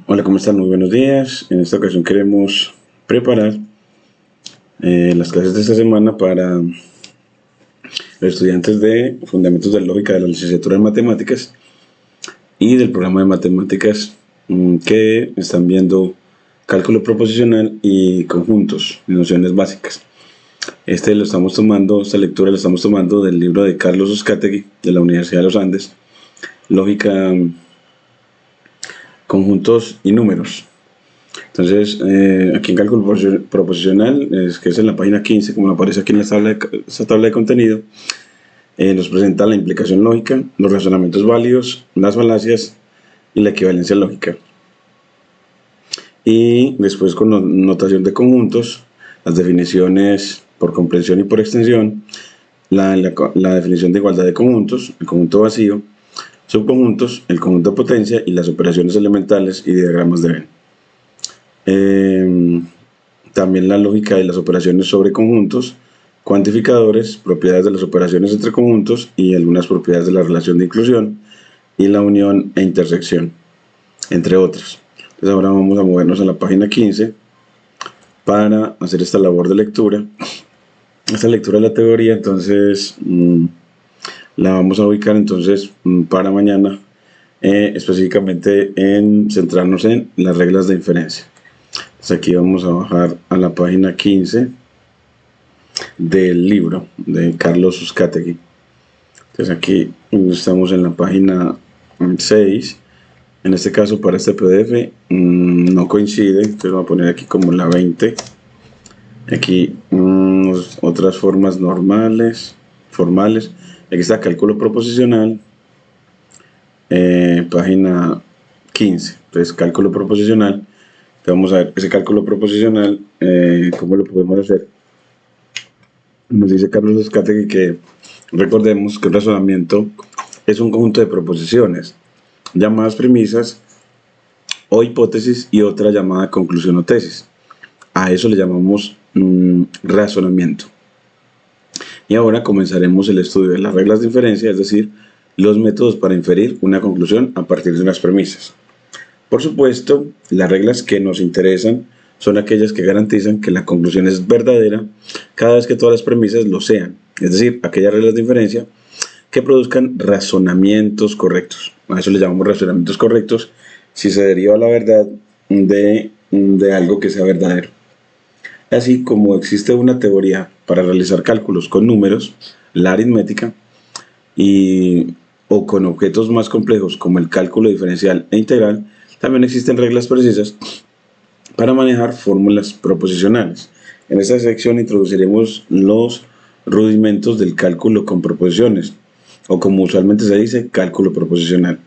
Hola, ¿cómo están? Muy buenos días. En esta ocasión queremos preparar las clases de esta semana para los estudiantes de Fundamentos de Lógica de la licenciatura en Matemáticas y del programa de Matemáticas que están viendo cálculo proposicional y conjuntos y nociones básicas. Esta lectura la estamos tomando del libro de Carlos Uzcategui de la Universidad de los Andes, Lógica, Conjuntos y Números. Entonces, aquí en cálculo proposicional, que es en la página 15, como aparece aquí en esta tabla de contenido, nos presenta la implicación lógica, los razonamientos válidos, las falacias y la equivalencia lógica. Y después, con notación de conjuntos, las definiciones por comprensión y por extensión, la definición de igualdad de conjuntos, el conjunto vacío, subconjuntos, el conjunto de potencia y las operaciones elementales y diagramas de Venn. También la lógica de las operaciones sobre conjuntos, cuantificadores, propiedades de las operaciones entre conjuntos y algunas propiedades de la relación de inclusión y la unión e intersección, entre otras. Entonces ahora vamos a movernos a la página 15 para hacer esta labor de lectura. Esta lectura de la teoría, entonces, la vamos a ubicar entonces para mañana, específicamente en centrarnos en las reglas de inferencia. Entonces aquí vamos a bajar a la página 15 del libro de Carlos Uzcategui. Entonces aquí estamos en la página 6. En este caso, para este PDF no coincide, entonces voy a poner aquí como la 20. Aquí otras formas formales. Aquí está cálculo proposicional, página 15. Entonces, cálculo proposicional. Vamos a ver ese cálculo proposicional, cómo lo podemos hacer. Nos dice Carlos Uzcategui que recordemos que el razonamiento es un conjunto de proposiciones llamadas premisas o hipótesis y otra llamada conclusión o tesis. A eso le llamamos razonamiento. Y ahora comenzaremos el estudio de las reglas de inferencia, es decir, los métodos para inferir una conclusión a partir de unas premisas. Por supuesto, las reglas que nos interesan son aquellas que garantizan que la conclusión es verdadera cada vez que todas las premisas lo sean, es decir, aquellas reglas de inferencia que produzcan razonamientos correctos. A eso le llamamos razonamientos correctos si se deriva la verdad de algo que sea verdadero. Así como existe una teoría para realizar cálculos con números, la aritmética, o con objetos más complejos como el cálculo diferencial e integral, también existen reglas precisas para manejar fórmulas proposicionales. En esta sección introduciremos los rudimentos del cálculo con proposiciones, o como usualmente se dice, cálculo proposicional.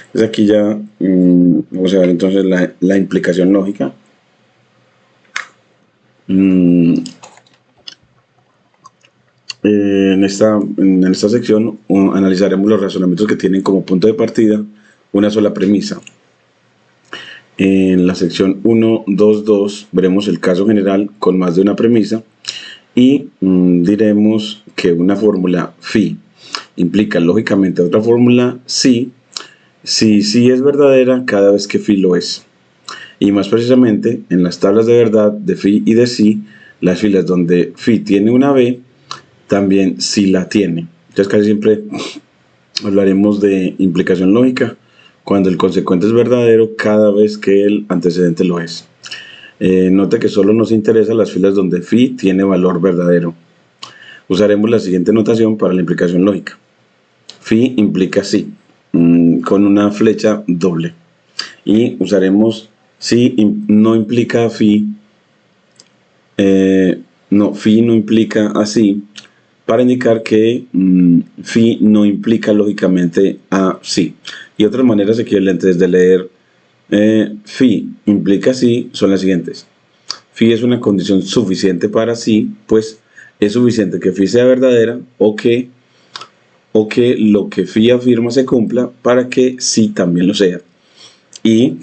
Entonces aquí ya vamos a ver entonces la implicación lógica. En esta sección analizaremos los razonamientos que tienen como punto de partida una sola premisa. En la sección 1.2.2 veremos el caso general con más de una premisa y diremos que una fórmula phi implica lógicamente otra fórmula si es verdadera cada vez que phi lo es. Y más precisamente en las tablas de verdad de phi y de si, las filas donde phi tiene una b, también si la tiene. Entonces casi siempre hablaremos de implicación lógica cuando el consecuente es verdadero cada vez que el antecedente lo es. Note que solo nos interesan las filas donde phi tiene valor verdadero. Usaremos la siguiente notación para la implicación lógica. Phi implica si, con una flecha doble. Y usaremos si no implica phi, phi no implica así, para indicar que phi no implica lógicamente a sí. Y otras maneras equivalentes de leer phi implica sí son las siguientes. Phi es una condición suficiente para sí, pues es suficiente que phi sea verdadera o que lo que phi afirma se cumpla para que sí también lo sea. Y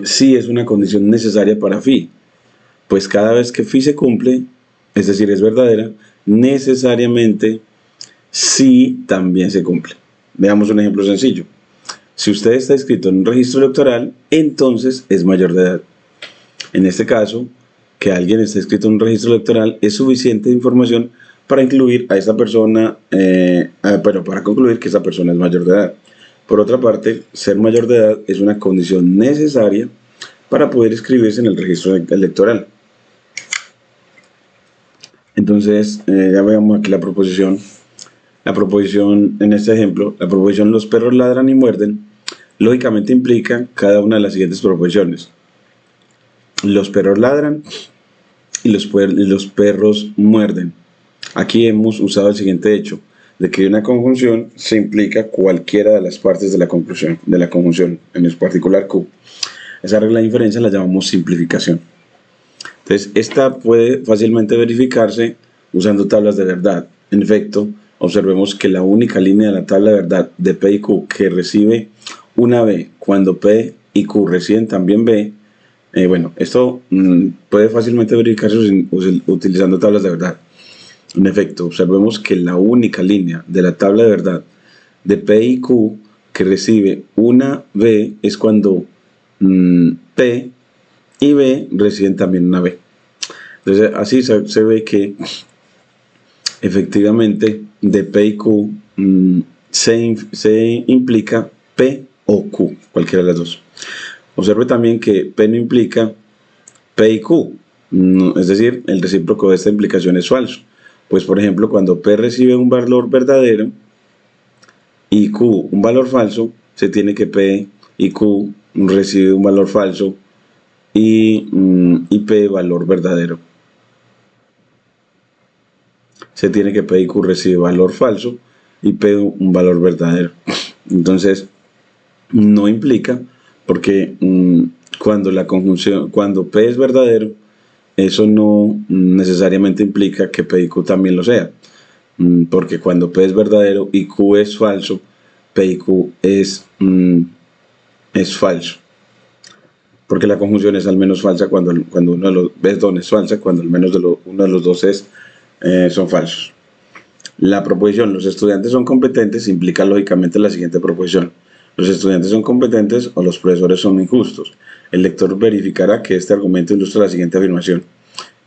sí es una condición necesaria para phi, pues cada vez que phi se cumple, es decir, es verdadera, necesariamente sí también se cumple. Veamos un ejemplo sencillo. Si usted está inscrito en un registro electoral, entonces es mayor de edad. En este caso, que alguien esté inscrito en un registro electoral es suficiente información para incluir a esa persona, pero para concluir que esa persona es mayor de edad. Por otra parte, ser mayor de edad es una condición necesaria para poder inscribirse en el registro electoral. Entonces, ya veamos aquí la proposición. La proposición, en este ejemplo, la proposición los perros ladran y muerden, lógicamente implica cada una de las siguientes proposiciones. Los perros ladran y los perros muerden. Aquí hemos usado el siguiente hecho, de que una conjunción se implica cualquiera de las partes de la conjunción, en el particular Q. Esa regla de inferencia la llamamos simplificación. Entonces, esta puede fácilmente verificarse usando tablas de verdad. En efecto, observemos que la única línea de la tabla de verdad de P y Q que recibe una B cuando P y Q reciben también B, bueno, esto puede fácilmente verificarse utilizando tablas de verdad. En efecto, observemos que la única línea de la tabla de verdad de P y Q que recibe una B es cuando P y B reciben también una B. Entonces, así se ve que efectivamente de P y Q se implica P o Q, cualquiera de las dos. Observe también que P no implica P y Q, es decir, el recíproco de esta implicación es falso. Pues, por ejemplo, cuando P recibe un valor verdadero y Q un valor falso, se tiene que P y Q recibe un valor falso y P valor verdadero. Se tiene que P y Q recibe valor falso y P un valor verdadero. Entonces, no implica, porque cuando P es verdadero, eso no necesariamente implica que P y Q también lo sea. Porque cuando P es verdadero y Q es falso, P y Q es falso. Porque la conjunción es al menos falsa cuando uno de los es falsa, cuando al menos uno de los dos son falsos. La proposición, los estudiantes son competentes, implica lógicamente la siguiente proposición. Los estudiantes son competentes o los profesores son injustos. El lector verificará que este argumento ilustra la siguiente afirmación.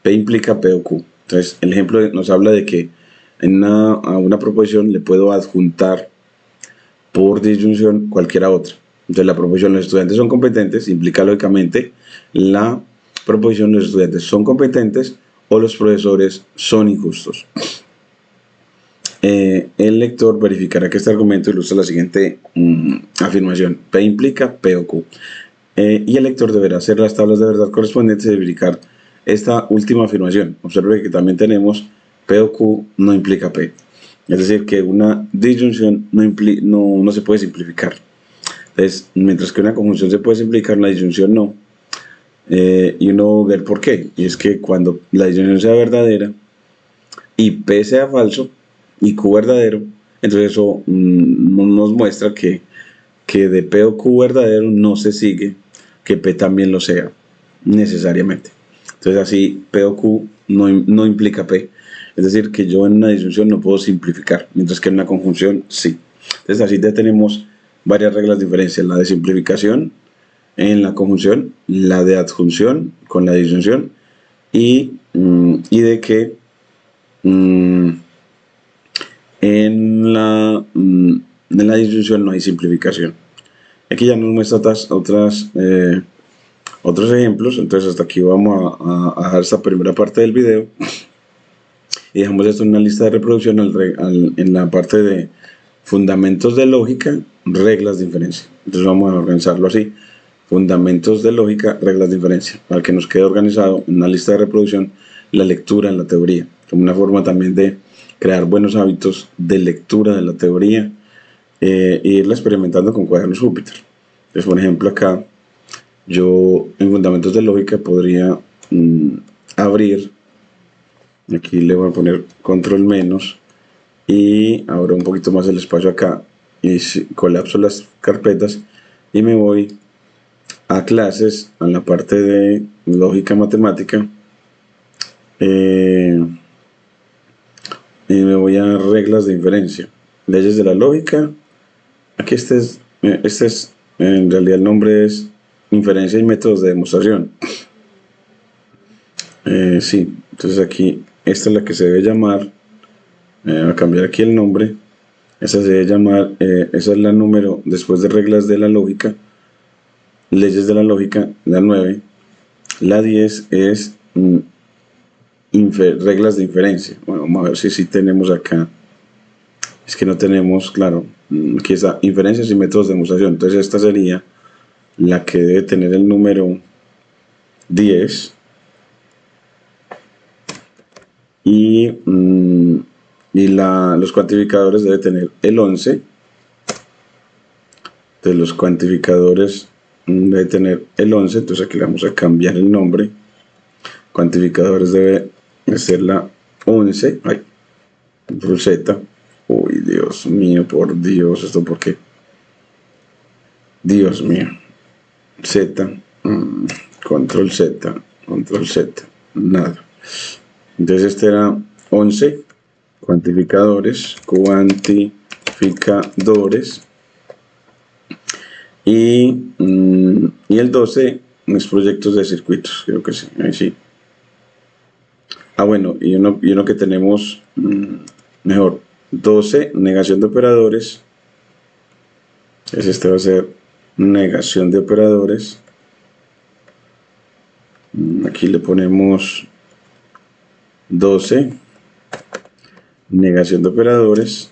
P implica P o Q. Entonces, el ejemplo nos habla de que a una proposición le puedo adjuntar por disyunción cualquiera otra. Entonces, la proposición los estudiantes son competentes implica lógicamente la proposición los estudiantes son competentes o los profesores son injustos. El lector verificará que este argumento ilustra la siguiente afirmación. P implica P o Q. Y el lector deberá hacer las tablas de verdad correspondientes y verificar esta última afirmación. Observe que también tenemos P o Q no implica P. Es decir, que una disyunción no se puede simplificar. Entonces, mientras que una conjunción se puede simplificar, una disyunción no. Y uno ver por qué. Y es que cuando la disyunción sea verdadera y P sea falso y Q verdadero, entonces eso nos muestra que de P o Q verdadero no se sigue que P también lo sea necesariamente. Entonces así P o Q no implica P. Es decir, que yo en una disyunción no puedo simplificar, mientras que en una conjunción sí. Entonces así ya tenemos varias reglas de diferencia. La de simplificación en la conjunción, la de adjunción con la disyunción y de que en la disyunción no hay simplificación. Aquí ya nos muestra otros ejemplos. Entonces hasta aquí vamos a dejar esta primera parte del video y dejamos esto en una lista de reproducción en la parte de fundamentos de lógica, reglas de inferencia. Entonces vamos a organizarlo así: fundamentos de lógica, reglas de inferencia, para que nos quede organizado en una lista de reproducción la lectura en la teoría, como una forma también de crear buenos hábitos de lectura de la teoría e irla experimentando con cuadernos Júpiter. Entonces, por ejemplo, acá yo en fundamentos de lógica podría abrir, aquí le voy a poner control menos y abro un poquito más el espacio acá y colapso las carpetas y me voy a clases, a la parte de lógica matemática, y me voy a reglas de inferencia, leyes de la lógica. Aquí este es este es, en realidad el nombre es inferencia y métodos de demostración. Sí, entonces aquí, esta es la que se debe llamar, a cambiar aquí el nombre, esa se debe llamar, esa es la número, después de reglas de la lógica, leyes de la lógica, la 9, la 10 es reglas de inferencia. Bueno, vamos a ver si tenemos acá, es que no tenemos, claro, aquí está, inferencias y métodos de demostración, entonces esta sería la que debe tener el número 10 y los cuantificadores deben tener el 11. Entonces los cuantificadores deben tener el 11, entonces aquí le vamos a cambiar el nombre. Cuantificadores debe ser la 11. Ay, control Z. Uy, Dios mío, por Dios, ¿esto por qué? Dios mío. Z, control Z, control Z, nada. Entonces este era 11, cuantificadores, y el 12 es proyectos de circuitos, creo que sí, ahí sí. Ah, bueno, y uno que tenemos mejor, 12, negación de operadores. Este va a ser negación de operadores. Aquí le ponemos 12, negación de operadores.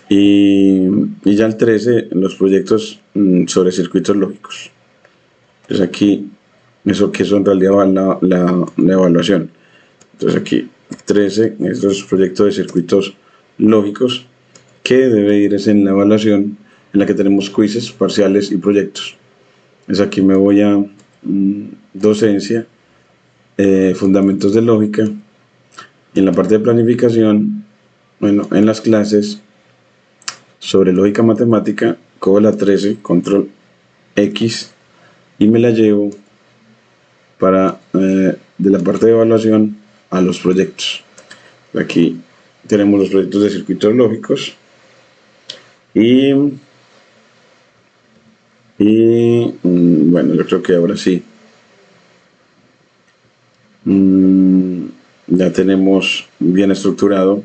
Y ya el 13, los proyectos sobre circuitos lógicos. Entonces aquí, eso en realidad va la evaluación. Entonces aquí 13 es los proyectos de circuitos lógicos, que debe ir es en la evaluación en la que tenemos quizzes, parciales y proyectos. Entonces aquí me voy a docencia, fundamentos de lógica, y en la parte de planificación, bueno, en las clases sobre lógica matemática, cojo la 13, control X, y me la llevo para de la parte de evaluación a los proyectos. Aquí tenemos los proyectos de circuitos lógicos y bueno, yo creo que ahora sí ya tenemos bien estructurado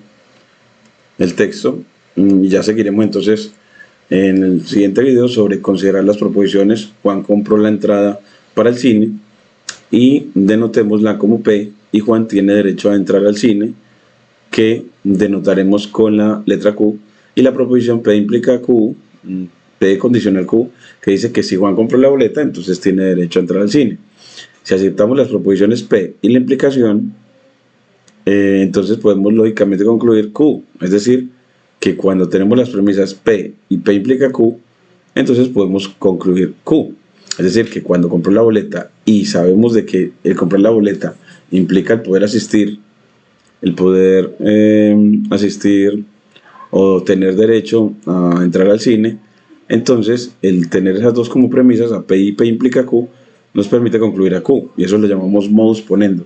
el texto, y ya seguiremos entonces en el siguiente video sobre considerar las proposiciones. Juan compró la entrada para el cine y denotémosla como P, y Juan tiene derecho a entrar al cine, que denotaremos con la letra Q, y la proposición P implica Q, P condicional Q, que dice que si Juan compró la boleta, entonces tiene derecho a entrar al cine. Si aceptamos las proposiciones P y la implicación, entonces podemos lógicamente concluir Q, es decir, que cuando tenemos las premisas P y P implica Q, entonces podemos concluir Q. Es decir, que cuando compro la boleta y sabemos de que el comprar la boleta implica el poder asistir, o tener derecho a entrar al cine, entonces el tener esas dos como premisas, a P y P implica Q, nos permite concluir a Q, y eso lo llamamos modus ponendo.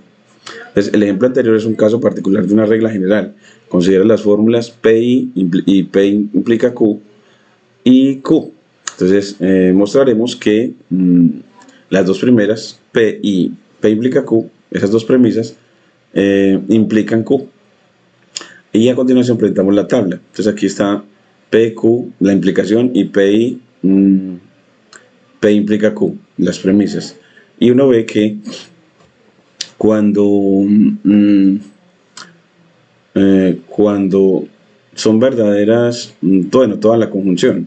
Entonces, el ejemplo anterior es un caso particular de una regla general. Considera las fórmulas P y P implica Q y Q. Entonces, mostraremos que las dos primeras, P y P implica Q, esas dos premisas, implican Q. Y a continuación presentamos la tabla. Entonces, aquí está P, Q, la implicación, y P implica Q, las premisas. Y uno ve que cuando son verdaderas, bueno, toda la conjunción,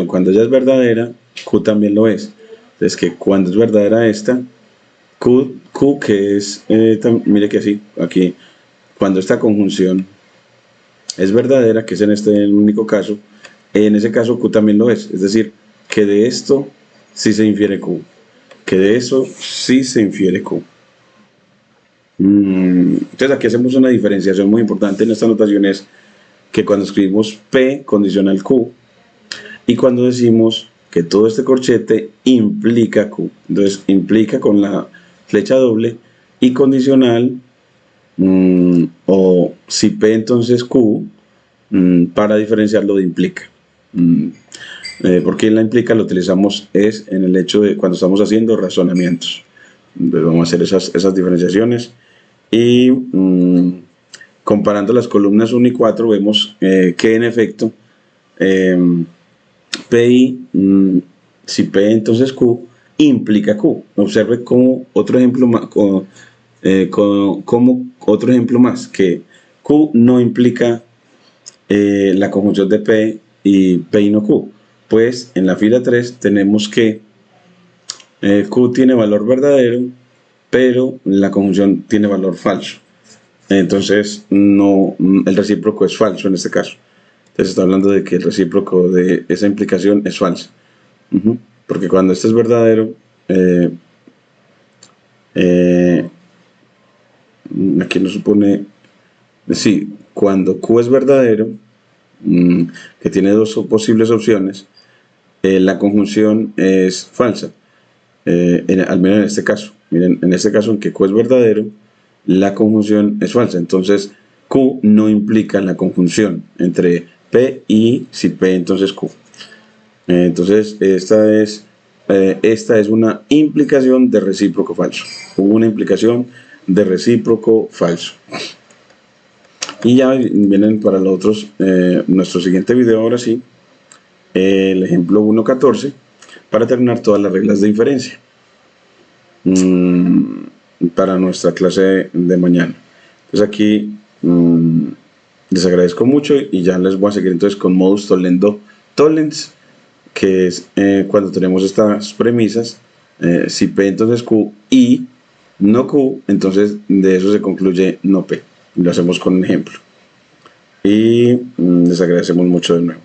cuando ella es verdadera, Q también lo es. Entonces, que cuando es verdadera esta, Q que es, mire que así, aquí, cuando esta conjunción es verdadera, que es en este el único caso, en ese caso Q también lo es. Es decir, que de esto sí se infiere Q, que de eso sí se infiere Q. Entonces aquí hacemos una diferenciación muy importante en esta notación, es que cuando escribimos P condicional Q, y cuando decimos que todo este corchete implica Q, entonces implica con la flecha doble, y condicional, o si P entonces Q, para diferenciarlo de implica. Porque en la implica lo utilizamos es en el hecho de cuando estamos haciendo razonamientos. Entonces vamos a hacer esas diferenciaciones y comparando las columnas 1 y 4 vemos que en efecto PI, si P entonces Q implica Q. Observe como otro ejemplo más, como otro ejemplo más, que Q no implica la conjunción de P y P y no Q. Pues en la fila 3 tenemos que Q tiene valor verdadero, pero la conjunción tiene valor falso. Entonces no, el recíproco es falso en este caso. Entonces está hablando de que el recíproco de esa implicación es falso. Porque cuando este es verdadero, aquí nos supone, sí, cuando Q es verdadero, que tiene dos posibles opciones, la conjunción es falsa. Al menos en este caso. Miren, en este caso en que Q es verdadero, la conjunción es falsa. Entonces Q no implica la conjunción entre P y si P entonces Q. Entonces esta es una implicación de recíproco falso. Hubo una implicación de recíproco falso. Y ya vienen para los otros, nuestro siguiente video ahora sí, el ejemplo 1.14, para terminar todas las reglas de inferencia para nuestra clase de mañana. Entonces aquí les agradezco mucho y ya les voy a seguir entonces con modus tollendo tollens, que es cuando tenemos estas premisas, si P entonces Q y no Q, entonces de eso se concluye no P. Lo hacemos con un ejemplo. Y les agradecemos mucho de nuevo.